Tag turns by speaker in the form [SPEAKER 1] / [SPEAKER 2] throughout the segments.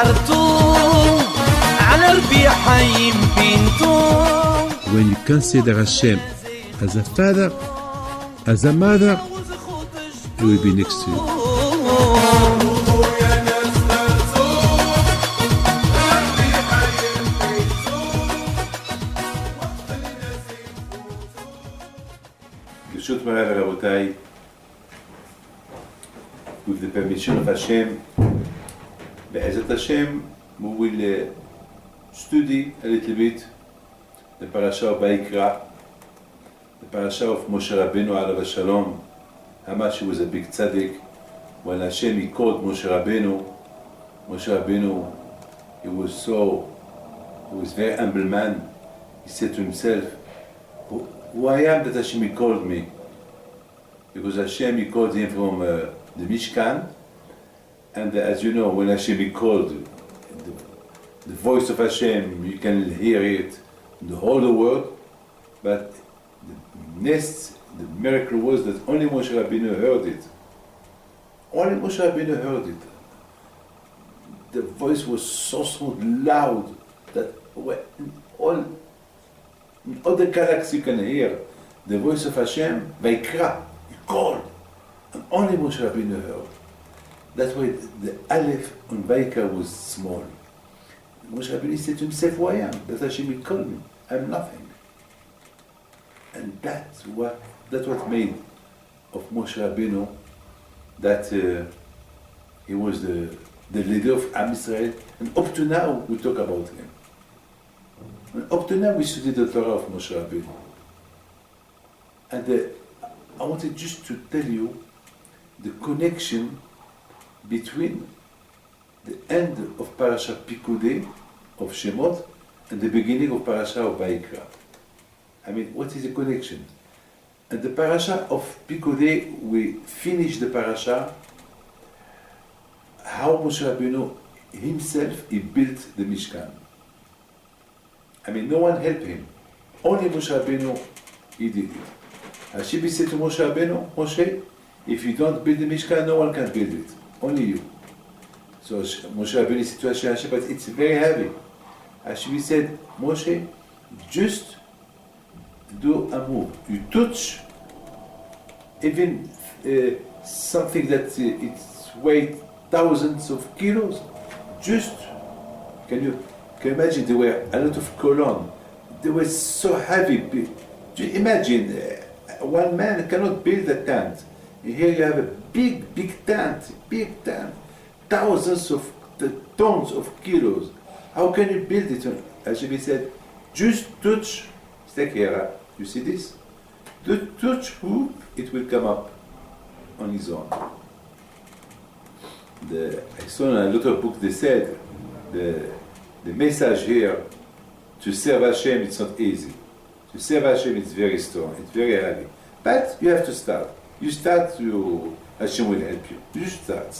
[SPEAKER 1] When you consider Hashem as a father, as a mother, He will be next to you.
[SPEAKER 2] ברשות מוריי ורבותיי, with the permission of Hashem, Be'ezat Hashem, we will study a little bit the parasha of Vayikra, the parasha of Moshe Rabbeinu alav shalom, how much he was a big tzaddik. When Hashem he called Moshe Rabbeinu, he was a very humble man. He said to himself, who I am that Hashem he called me? Because Hashem he called him from the Mishkan, and as you know, when Hashem he called, the voice of Hashem, you can hear it in the whole world, but the miracle was that only Moshe Rabbeinu heard it. Only Moshe Rabbeinu heard it. The voice was so loud that in all the galaxy you can hear the voice of Hashem, Vayikra, he called, and only Moshe Rabbeinu heard. That's why the Aleph on Vayikra was small. Moshe Rabbeinu said to himself, who I am? That Hashem will call me. I'm nothing. And that's what made of Moshe Rabbeinu that he was the leader of Am Yisrael. And up to now, we talk about him. And up to now, we study the Torah of Moshe Rabbeinu. And I wanted just to tell you the connection between the end of Parasha Pikudei of Shemot and the beginning of Parasha of Vayikra. I mean, what is the connection? And the Parasha of Pikudei, we finish the Parasha, how Moshe Rabbeinu himself, he built the Mishkan. I mean, no one helped him. Only Moshe Rabbeinu, he did it. Hashem said to Moshe Rabbeinu, Moshe, if you don't build the Mishkan, no one can build it. Only you. So Moshe Rabbeinu said to Hashem, but it's very heavy. Hashem said, Moshe, just do a move. You touch even something that it's weighed thousands of kilos. Just, can you imagine, there were a lot of columns. They were so heavy. Imagine, one man cannot build a tent. Here you have a big tent, thousands of tons of kilos. How can you build it? Hashem said, just touch, stick here, you see this? Touch who, it will come up on his own. I saw in a lot of books, they said, the message here, to serve Hashem, it's not easy. To serve Hashem, it's very strong, it's very heavy. But you have to start. You start, Hashem will help you. You start.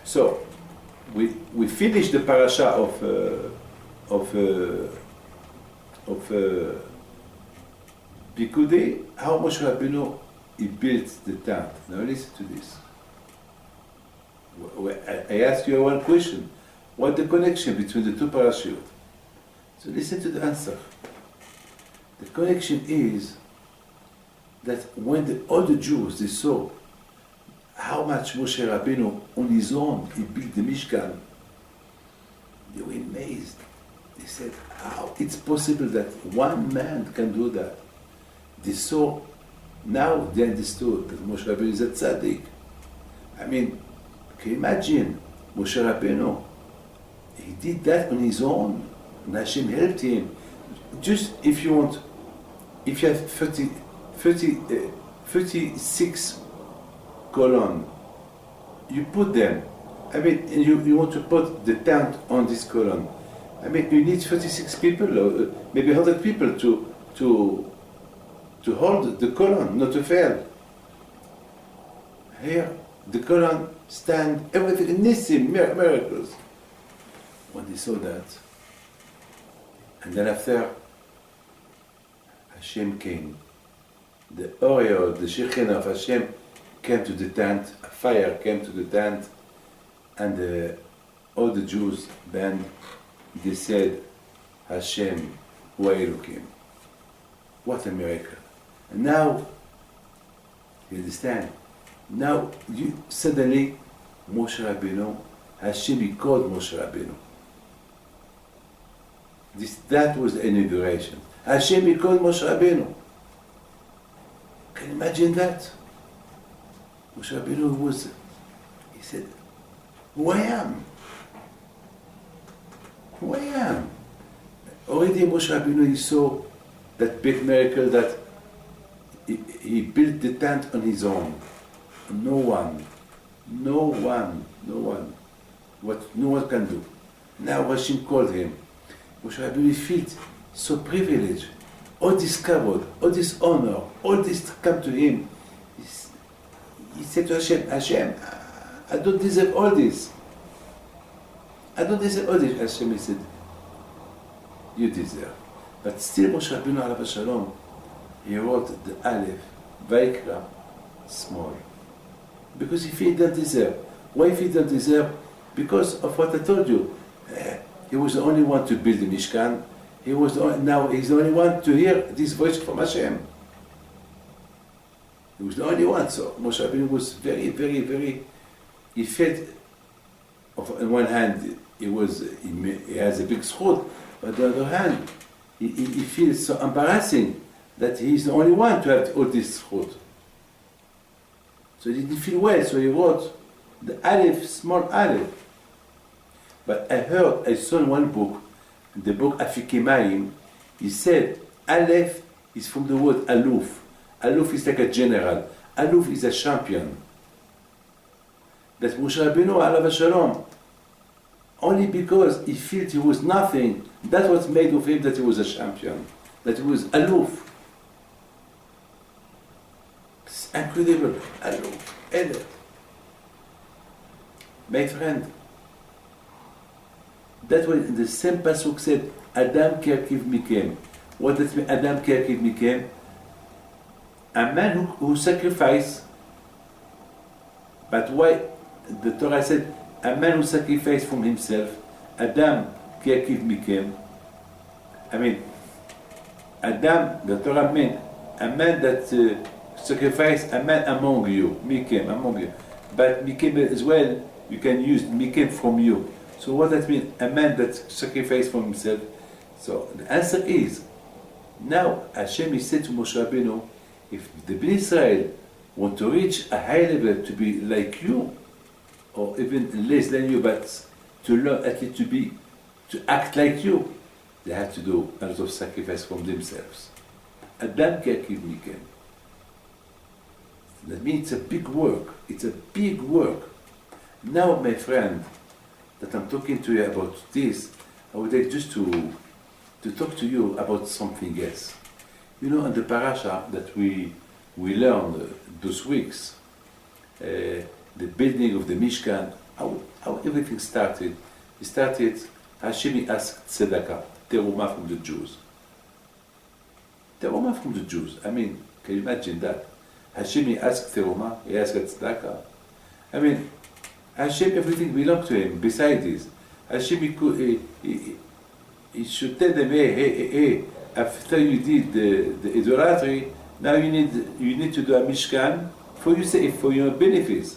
[SPEAKER 2] So, we finished the parasha of Pikudei, how Moshe Rabbeinu he built the tent. Now listen to this. I ask you one question. What's the connection between the two parashiyot? So listen to the answer. The connection is that when all the Jews, they saw how much Moshe Rabbeinu on his own, he built the Mishkan, they were amazed. They said, how it's possible that one man can do that? They saw, now they understood that Moshe Rabbeinu is a tzaddik. I mean, can you imagine Moshe Rabbeinu? He did that on his own, and Hashem helped him. Just if you want, if you have 36 columns, you put them. I mean, you want to put the tent on this column. I mean, you need 36 people, or maybe 100 people to hold the column, not to fail. Here, the column stand, everything, Nissim, miracles. When they saw that, and then after, Hashem came. The Oreo, the Shekhinah of Hashem came to the tent, a fire came to the tent, and all the Jews then they said, Hashem, Hu Elokim. What a miracle. And now, you understand? Now, suddenly, Moshe Rabbeinu, Hashem, he called Moshe Rabbeinu. That was the inauguration. Hashem, he called Moshe Rabbeinu. Can you imagine that? Moshe Rabbeinu he said, who I am? Who I am? Already Moshe Rabbeinu, he saw that big miracle that he built the tent on his own. No one what no one can do. Now Hashem called him. Moshe Rabbeinu felt so privileged. All this kavod, all this honor, all this come to him. He said to Hashem, I don't deserve all this. I don't deserve all this. Hashem, he said, you deserve. But still Moshe Rabbeinu alav shalom, he wrote the Aleph, Vaikra, small. Because if he didn't deserve. Why if he didn't deserve? Because of what I told you. He was the only one to build the Mishkan. Now he's the only one to hear this voice from Hashem. He was the only one. So Moshe Rabbeinu was very, very, very. He felt, on one hand, he has a big zchut, but on the other hand, he feels so embarrassing that he's the only one to have all this zchut. So he didn't feel well, so he wrote the Aleph, small Aleph. But I saw in one book, the book Afiki Mayim, he said, Aleph is from the word Aluf. Aluf is like a general. Aluf is a champion. That Moshe Rabbeinu, alav shalom, only because he felt he was nothing, that's what made of him that he was a champion. That he was Aluf. It's incredible. Aluf. Elef. My friend, that was the same pasuk said, Adam kerkiv mikem. What does it mean, Adam kerkiv mikem? A man who sacrificed. But why the Torah said, a man who sacrificed from himself, Adam kerkiv mikem. I mean, Adam, the Torah meant a man that sacrificed a man among you, mikem, among you. But mikem as well, you can use mikem from you. So what that means? A man that sacrificed for himself. So the answer is, now Hashem is said to Moshe Rabbeinu, if the Bnei Israel want to reach a high level to be like you, or even less than you, but to learn at least to act like you, they have to do a lot of sacrifice from themselves. Adam kerkiv mikem. That means it's a big work. It's a big work. Now, my friend, that I'm talking to you about this, I would like just to talk to you about something else. You know, in the parasha that we learned those weeks, the building of the Mishkan, how everything started. It started, Hashem asked tzedakah, teruma from the Jews. Teruma from the Jews. I mean, can you imagine that? Hashem asked teruma, he asked tzedakah. I mean, Hashem, everything belonged to him. Besides this, Hashem, he should tell them, hey, after you did the idolatry, now you need to do a Mishkan for your benefits.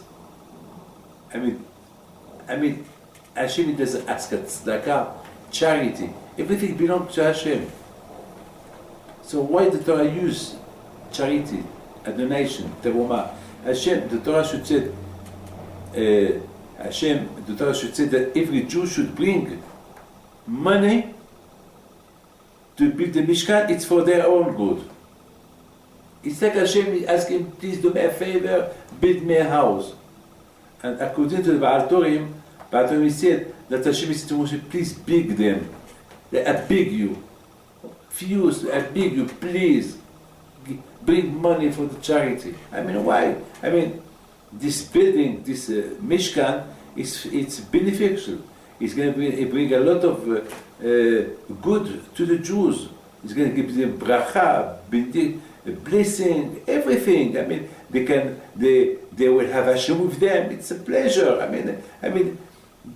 [SPEAKER 2] I mean, Hashem doesn't ask at tzedakah, charity. Everything belongs to Hashem. So why the Torah use charity, a donation, teruma? Hashem, the Torah should say, the Torah should say that every Jew should bring money to build the Mishkan. It's for their own good. It's like Hashem is asking, please do me a favor, build me a house. And according to the Baal Torim said that Hashem is to Moshe, please beg them. I beg you. Fuse, I beg you, please bring money for the charity. I mean, why? I mean, this building, this Mishkan, it's beneficial. It's going to bring a lot of good to the Jews. It's going to give them bracha, blessing, everything. I mean, they will have Hashem with them. It's a pleasure. I mean,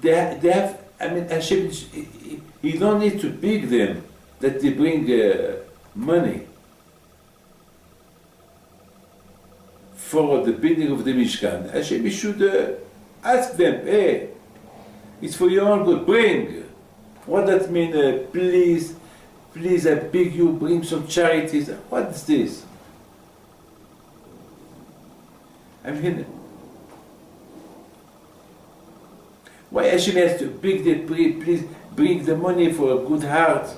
[SPEAKER 2] they have, I mean, Hashem, he don't need to beg them that they bring money for the building of the Mishkan. Hashem should ask them, hey, it's for your own good, bring. What that mean, please, I beg you, bring some charities. What is this? I mean, why Hashem has to beg them, please bring the money for a good heart?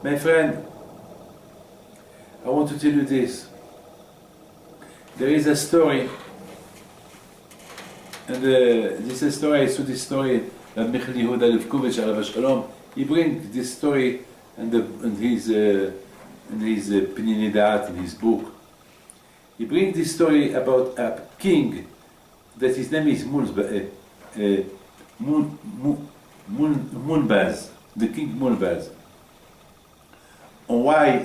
[SPEAKER 2] My friend, I want to tell you this. There is a story, and this is a story, I saw this story, Michael Yehuda Levkovich, Alav Shalom, he brings this story in his Pinini Da'at, in his book. He brings this story about a king that his name is Munbaz, the king Munbaz. And why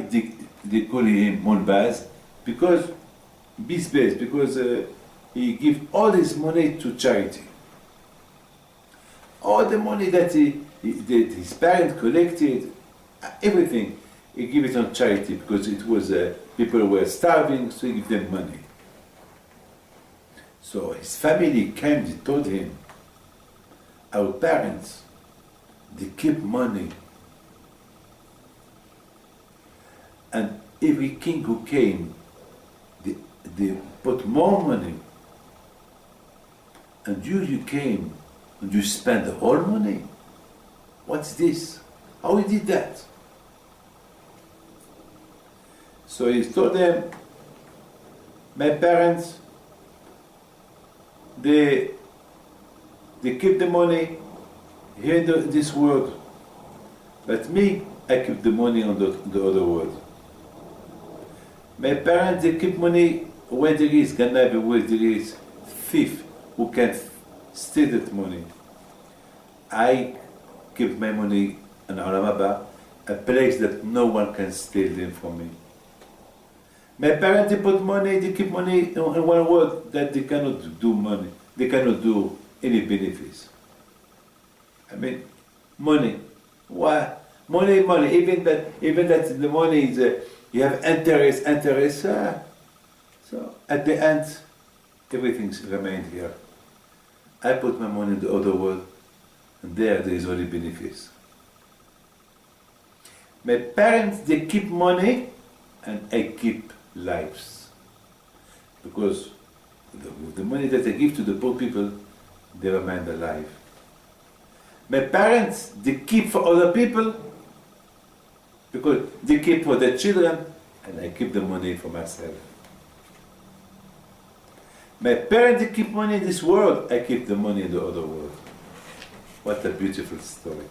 [SPEAKER 2] they call him Munbaz? Because he gives all his money to charity. All the money that his parents collected, everything, he gave it on charity because it was people were starving, so he gave them money. So his family came, they told him, our parents, they keep money. And every king who came, they put more money. And you came and you spent the whole money. What's this? How he did that? So he told them, my parents, they keep the money here in this world, but me, I keep the money on the other world. My parents, they keep money where there is ganav, where there is thief who can steal that money. I keep my money in Olam Haba, a place that no one can steal them from me. My parents, they put money, they keep money in one world that they cannot do money, they cannot do any benefits. I mean, money. Why? Money, even that the money is, you have interest. So at the end, everything's remained here. I put my money in the other world, and there is only benefits. My parents, they keep money, and I keep lives. Because the money that I give to the poor people, they remain alive. My parents, they keep for other people, because they keep for their children, and I keep the money for myself. My parents, they keep money in this world, I keep the money in the other world. What a beautiful story.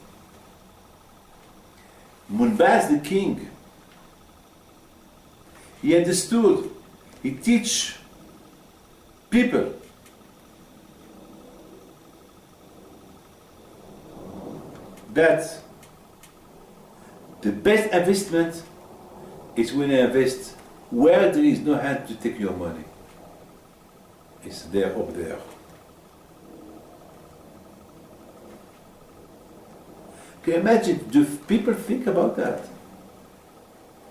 [SPEAKER 2] Munbaz, the king, he understood, he teach people that the best investment is when you invest where there is no hand to take your money. It's there, up there. Can you imagine? Do people think about that?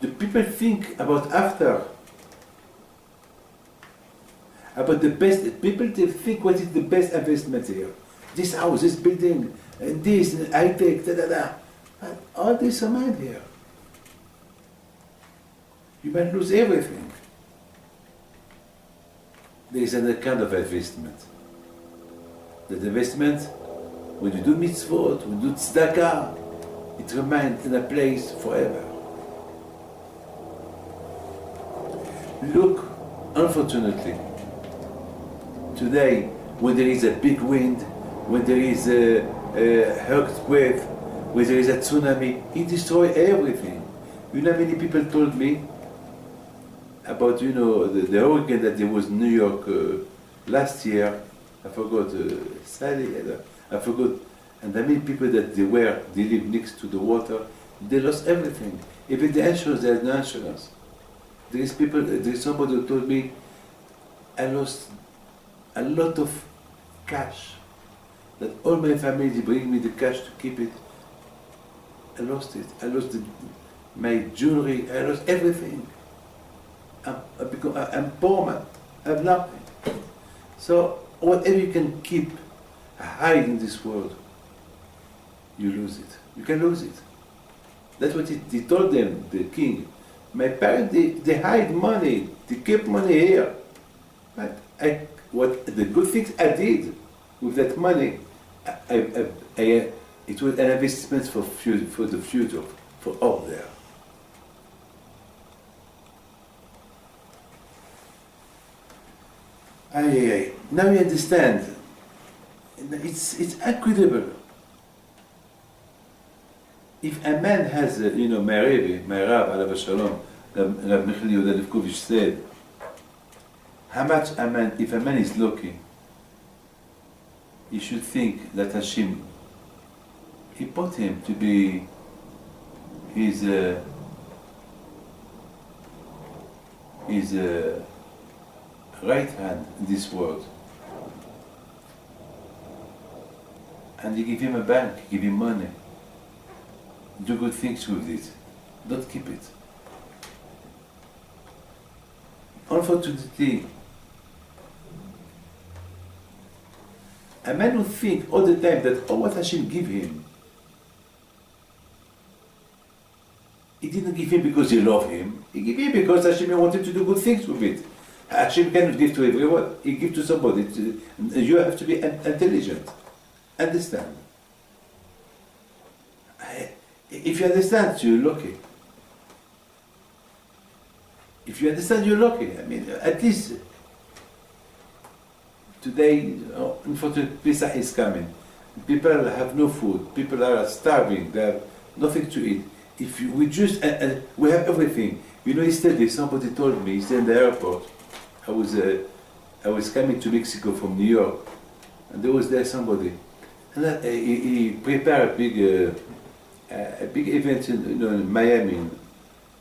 [SPEAKER 2] Do people think about after? About the best, people they think what is the best investment here. This house, this building, and this, and high-tech, and all this amount here. You might lose everything. There is another kind of investment. That investment, when you do mitzvot, when you do tzedakah, it remains in a place forever. Look, unfortunately, today, when there is a big wind, when there is a earthquake, when there is a tsunami, it destroys everything. You know how many people told me about, the hurricane that there was in New York last year. I forgot, Sally, I forgot. And how many people that they live next to the water, they lost everything. Even the insurance, there's no insurance. There is somebody who told me, I a lot of cash. That all my family bring me the cash to keep it. I lost it. I lost my jewelry. I lost everything. I'm poor man. I have nothing. So whatever you can keep, hide in this world, you lose it. You can lose it. That's what he told them, the king. My parents, they hide money. They keep money here. But what the good things I did with that money, it was an investment for the future, for up there. Now you understand. It's incredible. If a man has, my Rav, Alav Shalom, Rav Michal Yehuda Levkovich said, how much if a man is lucky, he should think that Hashem, he put him to be his right hand in this world. And he give him a bank, he give him money. Do good things with it. Don't keep it. Unfortunately, a man will think all the time that what Hashem give him, he didn't give him because he loved him. He gave him because Hashem wanted to do good things with it. Hashem cannot give to everyone. He gives to somebody. You have to be intelligent. Understand. If you understand, you're lucky. If you understand, you're lucky. I mean, at least today, unfortunately, Pesach is coming. People have no food. People are starving. They have nothing to eat. If we just, we have everything. Yesterday somebody told me, he said in the airport, I was coming to Mexico from New York, and there was there somebody, and he prepared a big event in Miami,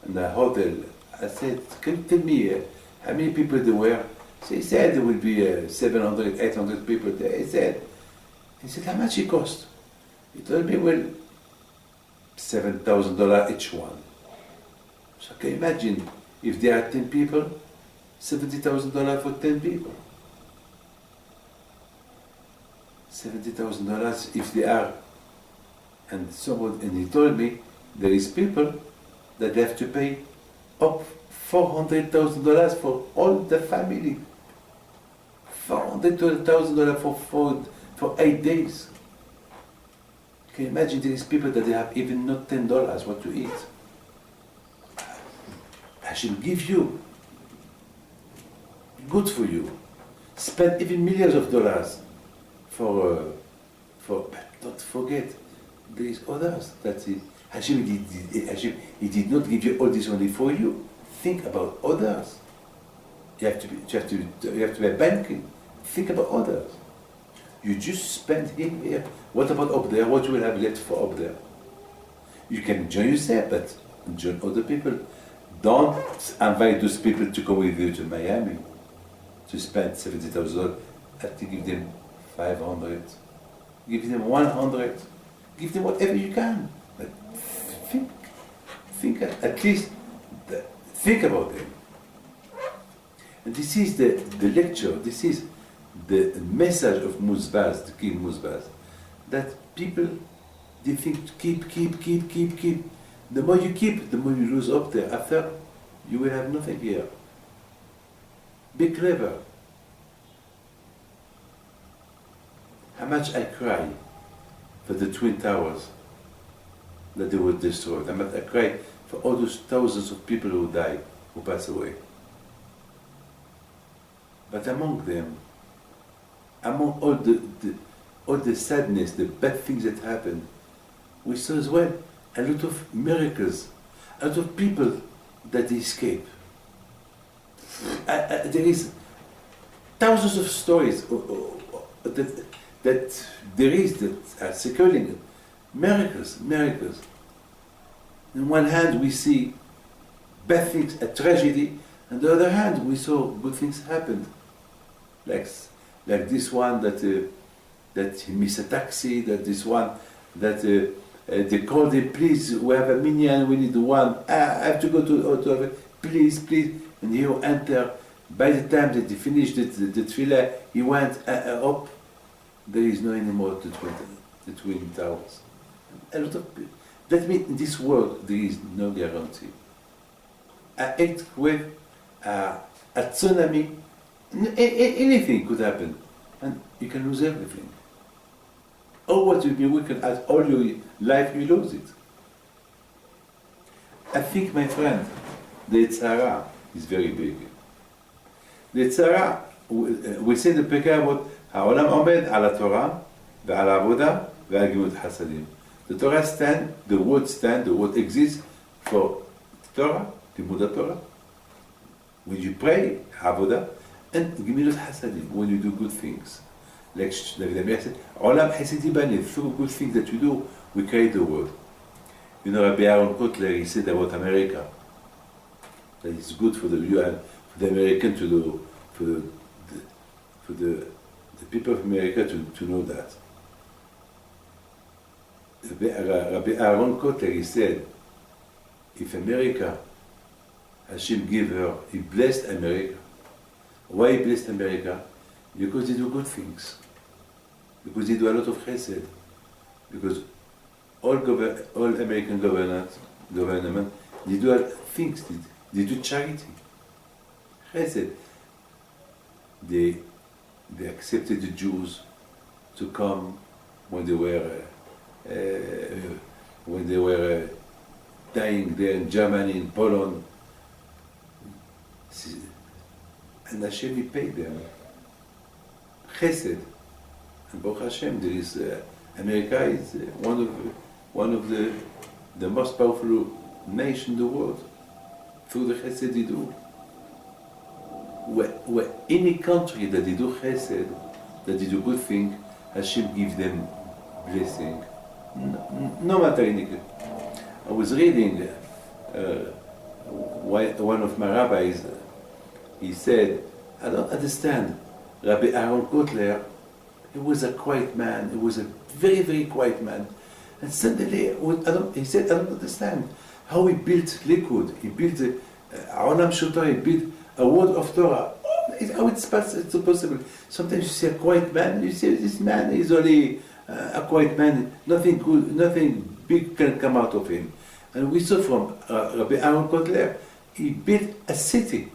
[SPEAKER 2] in a hotel. I said, can you tell me how many people there were? So he said there would be 700, 800 people there. He said, how much it cost? He told me, well, $7,000 each one. So can you imagine if there are 10 people, $70,000 for 10 people. $70,000 if they are. And he told me there is people that have to pay up $400,000 for all the family. $400,000 for food for 8 days. Can you imagine there is people that they have even not $10 what to eat? I should give you. Good for you. Spend even millions of dollars for but don't forget, there is others. That's it. Hashem, he did not give you all this only for you. Think about others. You have to be banking. Think about others. You just spend here. What about up there? What you will have left for up there? You can enjoy yourself, but enjoy other people. Don't invite those people to come with you to Miami to spend $70,000. Have to give them 500. Give them 100. Give them whatever you can. But think at least think about them. And this is the lecture. This is the message of Muzbaz, the King Muzbaz, that people, they think keep. The more you keep, the more you lose up there. After, you will have nothing here. Be clever. How much I cry for the Twin Towers that they were destroyed. How much I cry for all those thousands of people who died, who passed away. But among them, among all the sadness, the bad things that happened, we saw as well a lot of miracles, a lot of people that escape. There is thousands of stories that there is that are circulating. Miracles. On one hand, we see bad things, a tragedy. On the other hand, we saw good things happen, like like this one that he missed a taxi, that this one that they called him, please, we have a minyan, we need one. I have to go to please, please. And he enter. By the time that he finished the tefillah, he went up. There is no anymore the twin towers. A lot of people. That means in this world there is no guarantee. An earthquake, a tsunami, anything could happen, and you can lose everything. Or what you be wicked at all your life, you lose it. I think, my friend, the Tzara is very big. The Tzara, we say the Pekah about העולם עומד על התורה ועל העבודה ועל גמילות חסדים. The Torah stand, the word exists for Torah, לימוד התורה. When you pray, עבודה, and גמילות חסדים, when you do good things. Like David Amir said, עולם חסידי בנית, through good things that you do, we create the world. You know, Rabbi Aaron Kotler, he said about America, that it's good for the UN, for the American to do, for the people of America to know that. Rabbi Aaron Kotler, he said, if America, Hashem give her, he blessed America. Why he blessed America? Because they do good things. Because they do a lot of chesed. Because all American government, they do things, they do charity. Chesed. They accepted the Jews to come when they were dying there in Germany, in Poland. And Hashem, he paid them. Chesed. And Baruch Hashem, there is America is one of the most powerful nations in the world through the Chesed they do. Where any country that they do Chesed, that they do good thing, Hashem gives them blessing. No matter anything. I was reading one of my rabbis. He said, I don't understand. Rabbi Aaron Kotler, he was a quiet man. He was a very, very quiet man. And suddenly, he said, I don't understand how he built Likud. He built Olam Shotor. He built a word of Torah. How it's possible? Sometimes you see a quiet man. You see this man is only a quiet man. Nothing good, nothing big can come out of him. And we saw from Rabbi Aaron Kotler, he built a city.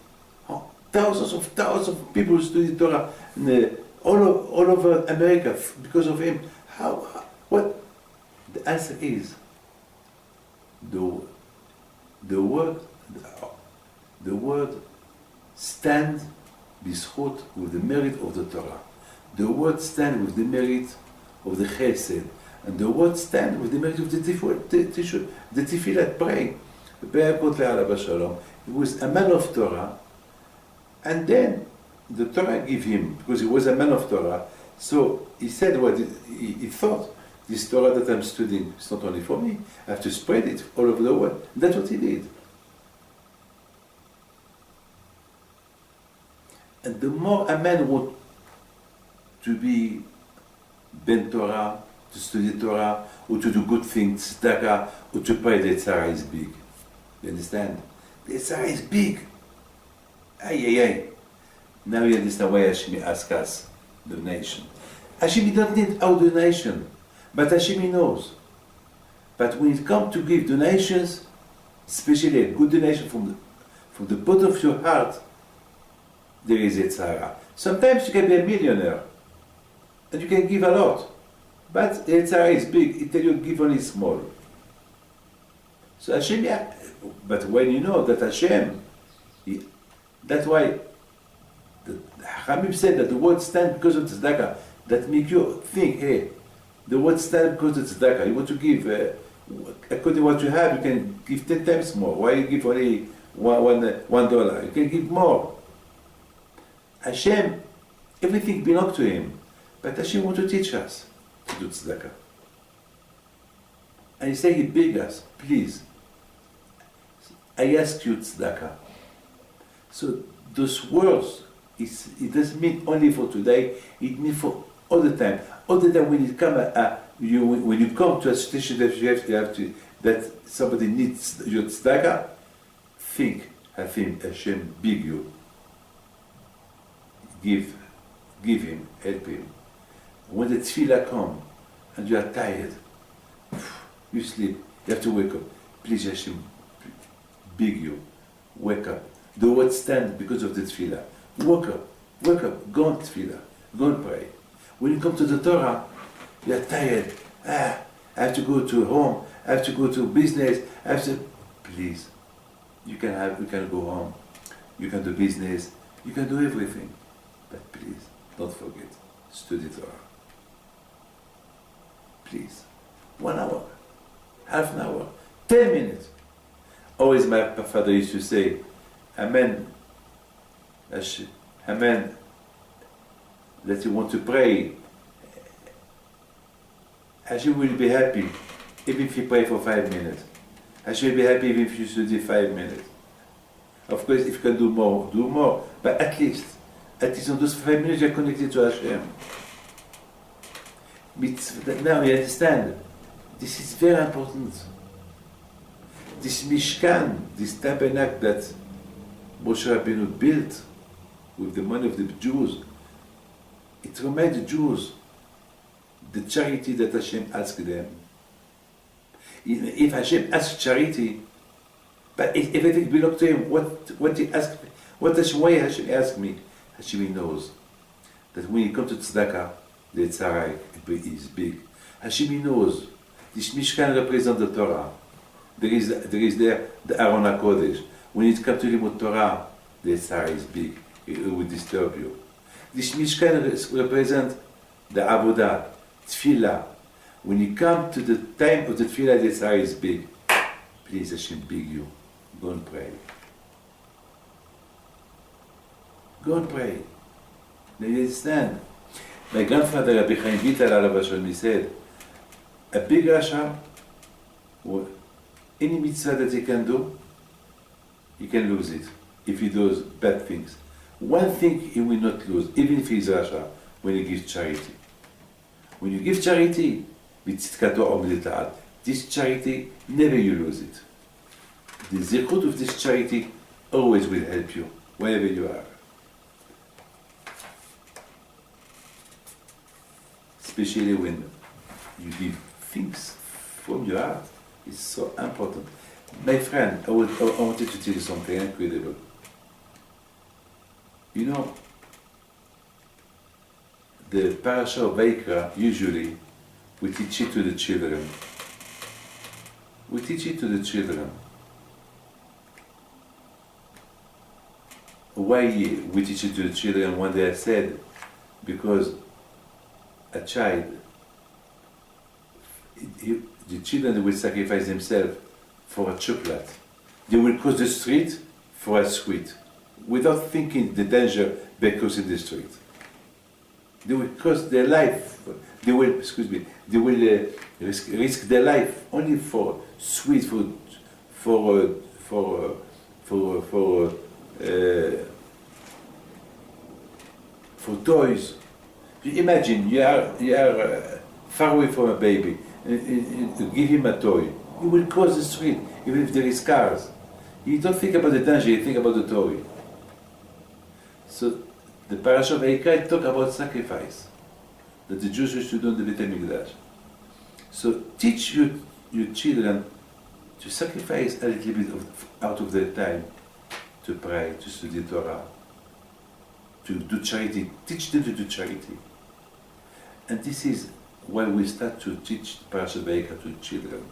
[SPEAKER 2] Thousands of people study Torah all over America because of him. What? The answer is the word stand b'zchut with the merit of the Torah. The word stand with the merit of the Chesed, and the word stand with the merit of the Tefillah praying. He was a man of Torah. And then the Torah gave him, because he was a man of Torah, so he said what he thought, this Torah that I'm studying is not only for me, I have to spread it all over the world. And that's what he did. And the more a man wants to be ben Torah, to study Torah, or to do good things, tzedakah, or to pray, the tzara is big. You understand? The tzara is big. Ay. Now you understand why Hashem asks us donation. Hashem don't need our donation, but Hashem knows. But when it comes to give donations, especially a good donation from the bottom of your heart, there is a tzara. Sometimes you can be a millionaire, and you can give a lot, but the tzara is big. It tells you give only small. So Hashem, but when you know that Hashem, that's why the Hamim said that the word stand because of tzedakah. That make you think, hey, the word stand because of tzedakah. You want to give, according to what you have, you can give 10 times more. Why you give only $1? You can give more. Hashem, everything belongs to Him. But Hashem wants to teach us to do tzedakah. And He said, He begged us, please, I ask you tzedakah. So those words, it doesn't mean only for today, it means for all the time. All the time when when you come to a situation that you have to, that somebody needs your tzedakah, think, Hashem big you. Give him, help him. When the tefillah come and you are tired, you sleep, you have to wake up. Please Hashem, big you, wake up. The word stand because of the tefillah. Wake up, go on tefillah, go and pray. When you come to the Torah, you are tired. I have to go to home, I have to go to business, please, you can go home, you can do business, you can do everything. But please, don't forget, study Torah. Please. 1 hour, half an hour, 10 minutes. Always my father used to say, Amen, Amen, that you want to pray. Hashem will be happy even if you pray for 5 minutes. Hashem will be happy even if you study 5 minutes. Of course, if you can do more, do more. But at least in those 5 minutes you're connected to Hashem. Now you understand, this is very important. This Mishkan, this tabernacle that Moshe Rabbeinu built with the money of the Jews, it reminds the Jews the charity that Hashem asked them. If Hashem asks charity, but if everything belongs to Him, what He asked, why Hashem asked me? Hashem knows that when you come to tzedakah, the tzara is big. Hashem knows this Mishkan represents the Torah. There is there the Aron HaKodesh. When it comes to Limud Torah, the tzara is big. It will disturb you. This Mishkan represents the Avodah, Tefillah. When you come to the time of the Tefillah, the tzara is big. Please, Hashem big you. Go and pray. Go and pray. Now you understand? My grandfather, Rabbi Chaim Vital, alav hashalom, he said, a big Rasha, any mitzvah that he can do, he can lose it if he does bad things. One thing he will not lose, even if he is Rasha, when he gives charity. When you give charity, this charity, never you lose it. The zichut of this charity always will help you, wherever you are. Especially when you give things from your heart, it's so important. My friend, I wanted to tell you something incredible. You know, the parasha of Vayikra, usually, we teach it to the children. We teach it to the children. Why we teach it to the children? One day I said, because a child, the children will sacrifice themselves for a chocolate. They will cross the street for a sweet, without thinking the danger by crossing the street. They will cost their life. They will risk their life only for sweet food, for toys. Imagine you are far away from a baby. You give him a toy. He will cross the street even if there is cars. You don't think about the danger. You think about the toy. So the parasha of Vayikra talk about sacrifice that the Jews used to do in the Beit HaMikdash. So teach your children to sacrifice a little bit out of their time to pray, to study Torah, to do charity. Teach them to do charity. And this is why we start to teach Parashat Vayikra to children.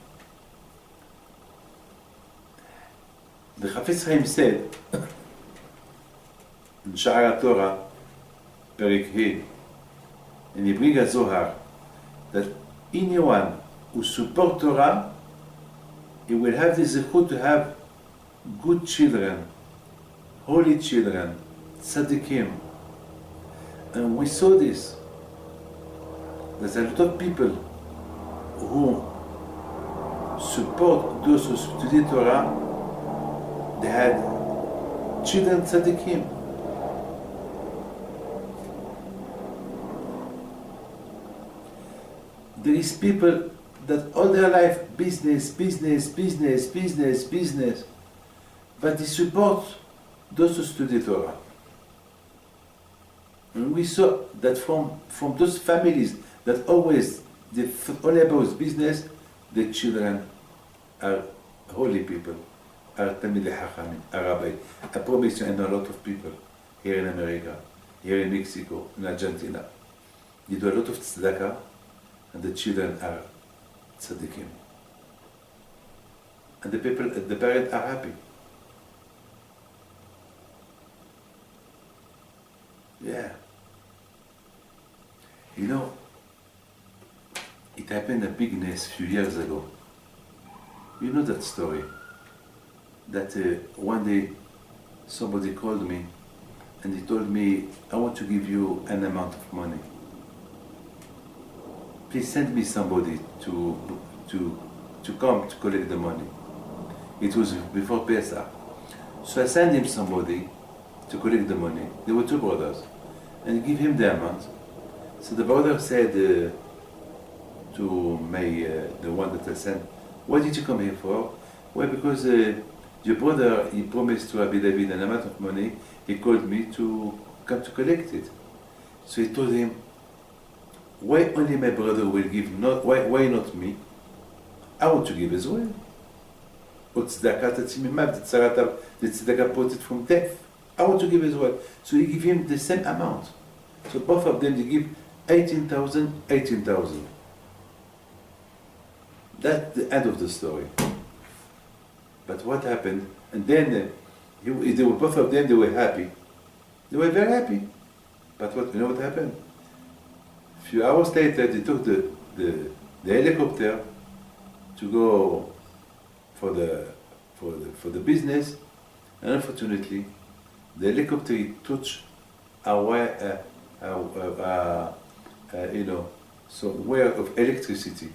[SPEAKER 2] The Chafetz Chaim said in Sha'ar HaTorah, Perek He, and he brings a Zohar, that anyone who supports Torah, he will have the zechut to have good children, holy children, tzaddikim. And we saw this. There's a lot of people who support those who study Torah. They had children tzaddikim. there is people that all their life business, business, business, business, business, but they support those who study Torah. And we saw that from those families that always they only about business, the children are holy people, are Talmidei Chachamim, are rabbi. I promise you, I know a lot of people here in America, here in Mexico, in Argentina. They do a lot of tzedakah, and the children are tzaddikim. And the parents are happy. Yeah. You know, it happened a big nest a few years ago. You know that story? That one day somebody called me and he told me, I want to give you an amount of money. Please send me somebody to come to collect the money. It was before Pesach. So I sent him somebody to collect the money. There were two brothers. And give him the amount. So the brother said to the one that I sent, what did you come here for? Well, because your brother, he promised to Rabbi David an amount of money. He called me to come to collect it. So he told him, why only my brother will give, why not me? I want to give as well. The tzedakah brought it from death. I want to give as well. So he give him the same amount. So both of them, they give 18,000. That's the end of the story. But what happened? And then they were, both of them, they were happy. They were very happy. But you know what happened? A few hours later, they took the helicopter to go for the business, and unfortunately, the helicopter touched a wire, so wire of electricity,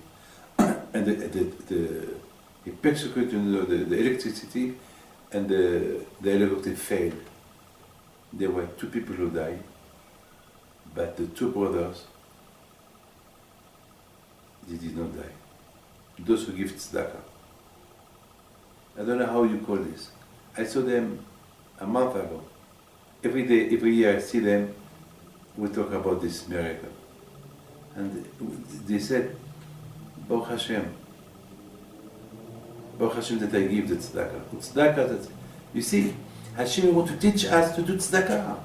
[SPEAKER 2] and it persecuted the electricity, and the helicopter failed. There were two people who died, but the two brothers, they did not die. Those who give tzedakah. I don't know how you call this. I saw them a month ago. Every day, every year I see them, we talk about this miracle. And they said, Baruch Hashem that I give the tzedakah. Tzedakah, that, you see, Hashem wants to teach us to do tzedakah.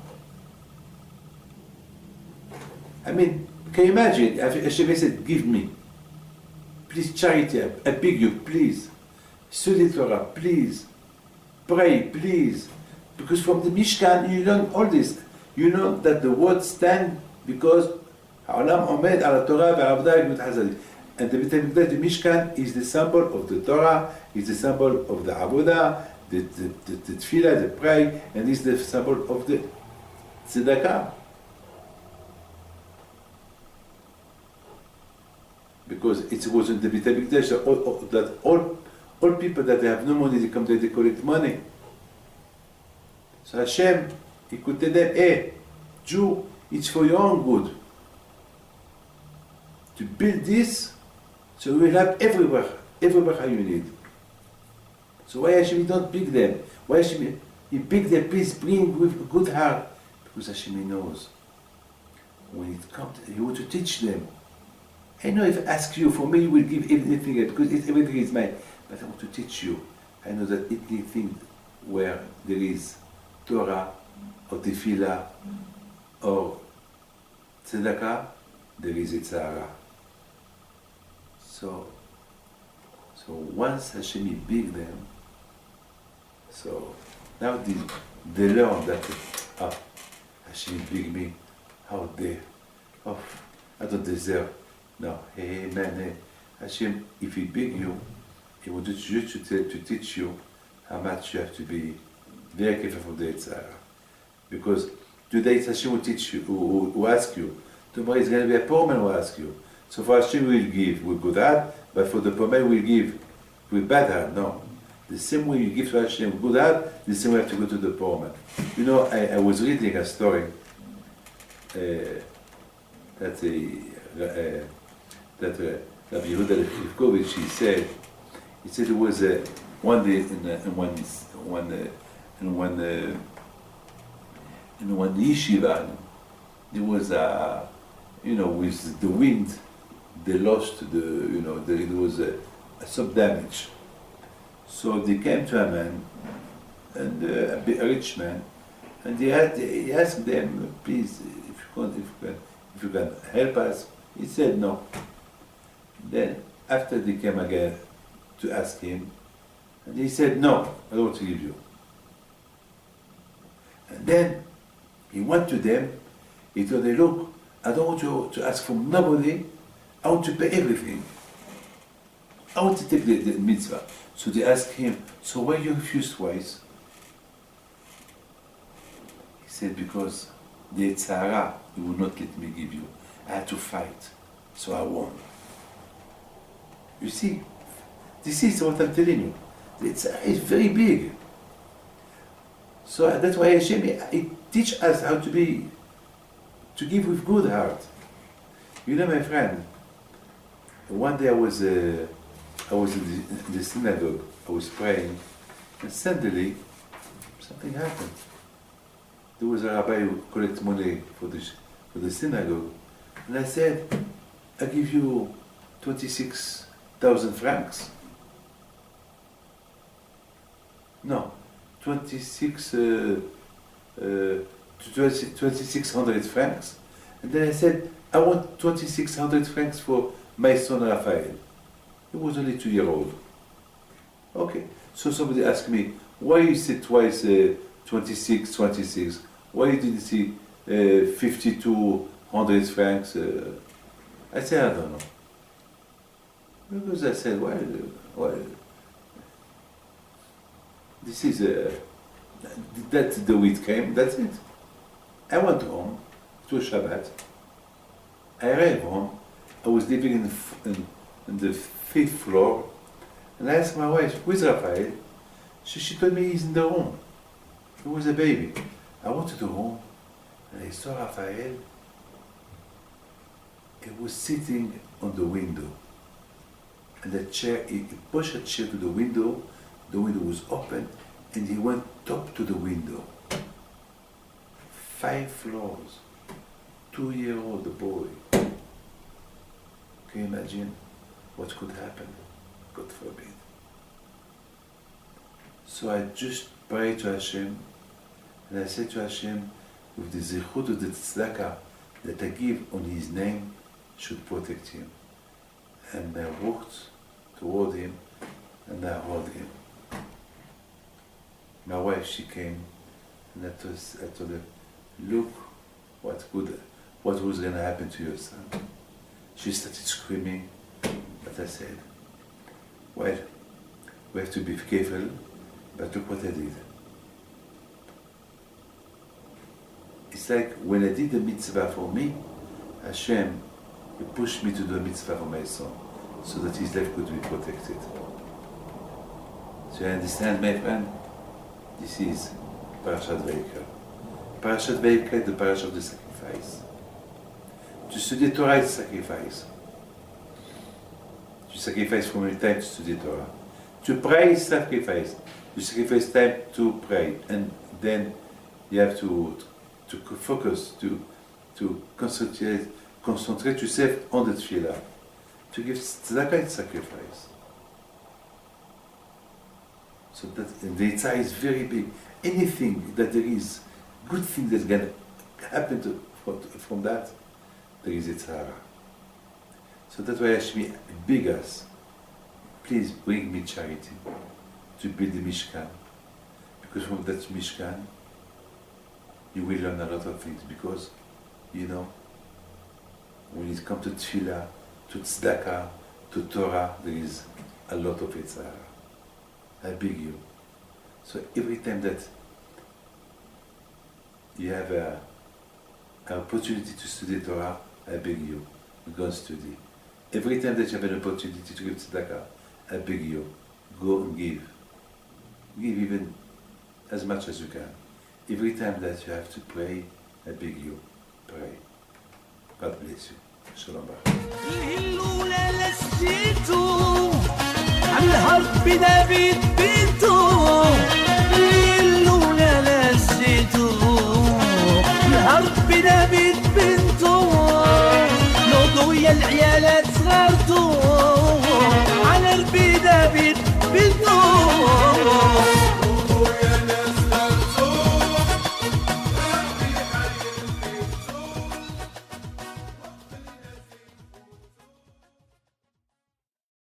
[SPEAKER 2] I mean, can you imagine, Hashem said, give me. Please, charity, I beg you, please. Study Torah, please. Pray, please. Because from the Mishkan, you learn all this. You know that the word stand because Ha'olam Omed ala Torah ve'avda Gmut Hazadi. And the Beit HaMikdash, the Mishkan, is the symbol of the Torah, is the symbol of the Avodah, the Tefillah, the prayer, and is the symbol of the Tzedakah. Because it was in the Beit HaMikdash that all people that they have no money, they come there, they collect money. So Hashem, He could tell them, hey, Jew, it's for your own good. To build this, so we will have everywhere you need. So why Hashem don't pick them? Why Hashem, He pick them, please bring with a good heart. Because Hashem knows, when it comes, He wants to teach them. I know if I ask you, for me, you will give everything, because everything is mine. But I want to teach you. I know that anything where there is Torah, or Tefillah, or Tzedakah, there is Yitzhara. So once Hashem big them, so now they learn that, Hashem big me, how dare, I don't deserve. No, hey man, hey. Hashem, if He big you, He wanted just to teach you how much you have to be very careful from the Yitzhara. Because today Hashem will teach you, who ask you. Tomorrow is going to be a poor man who ask you. So for Hashem we will give with good heart, but for the poor man we will give with bad heart. No. The same way you give to Hashem with good heart, the same way you have to go to the poor man. You know, I was reading a story that that Rabbi Yehuda Lefkovich, he said it was one day in one yeshiva, there was with the wind, they lost there was some damage. So they came to a man, and a rich man, and he asked them, please, if you can help us. He said no. Then after they came again to ask him, and he said no, I don't want to give you. And then he went to them. He told them, look, I don't want you to ask from nobody. I want to pay everything. I want to take the mitzvah. So they asked him, so why you refused twice? He said, because the Tzara, he would not let me give you. I had to fight, so I won. You see, this is what I'm telling you. The Tzara is very big. So that's why Hashem, it teaches us how to give with good heart. You know, my friend, one day I was in the synagogue, I was praying, and suddenly something happened. There was a rabbi who collected money for the synagogue, and I said, I give you 26,000 francs. No, 2,600 francs. And then I said, I want 2,600 francs for my son Raphael. He was only 2 years old. Okay, so somebody asked me, why you said twice 26? Why you didn't see 5,200 francs? I said, I don't know. Because I said, well, this is that's the week came, that's it. I went home, it was Shabbat. I arrived home, I was living in the 5th floor, and I asked my wife, where's Raphael? She told me he's in the room. He was a baby. I went to the room, and I saw Raphael. He was sitting on the window. And the chair, he pushed a chair to the window was open, and he went up to the window. 5 floors, 2-year-old boy. Can you imagine what could happen? God forbid. So I just prayed to Hashem, and I said to Hashem, with the zichut of the tzedakah that I give on His name, should protect him. And I walked toward him, and I held him. My wife, she came, and I told her, look what was going to happen to your son. She started screaming, but I said, well, we have to be careful, but look what I did. It's like when I did the mitzvah for me, Hashem, He pushed me to do a mitzvah for my son, so that his life could be protected. So you understand, my friend? This is Parashat Vayikra. Parashat Vayikra is the parasha of the sacrifice. To study Torah is sacrifice. You sacrifice from your time to study Torah. To pray is sacrifice. You sacrifice time to pray, and then you have to focus, to concentrate yourself on the tefillah. To give tzedakah is sacrifice. So that the Yitzhak is very big. Anything that there is, good thing that's going to happen from that, there is Yitzhak. So that's why Hashem beg us, please bring me charity to build the Mishkan. Because from that Mishkan, you will learn a lot of things. Because, when it comes to tefillah, to tzedakah, to Torah, there is a lot of Yitzhak. I beg you. So every time that you have an opportunity to study Torah, I beg you, go and study. Every time that you have an opportunity to give tzedakah, I beg you, go and give. Give even as much as you can. Every time that you have to pray, I beg you, pray. God bless you. شربها.
[SPEAKER 3] الهلولة لسيتو على الهرب بدا بيت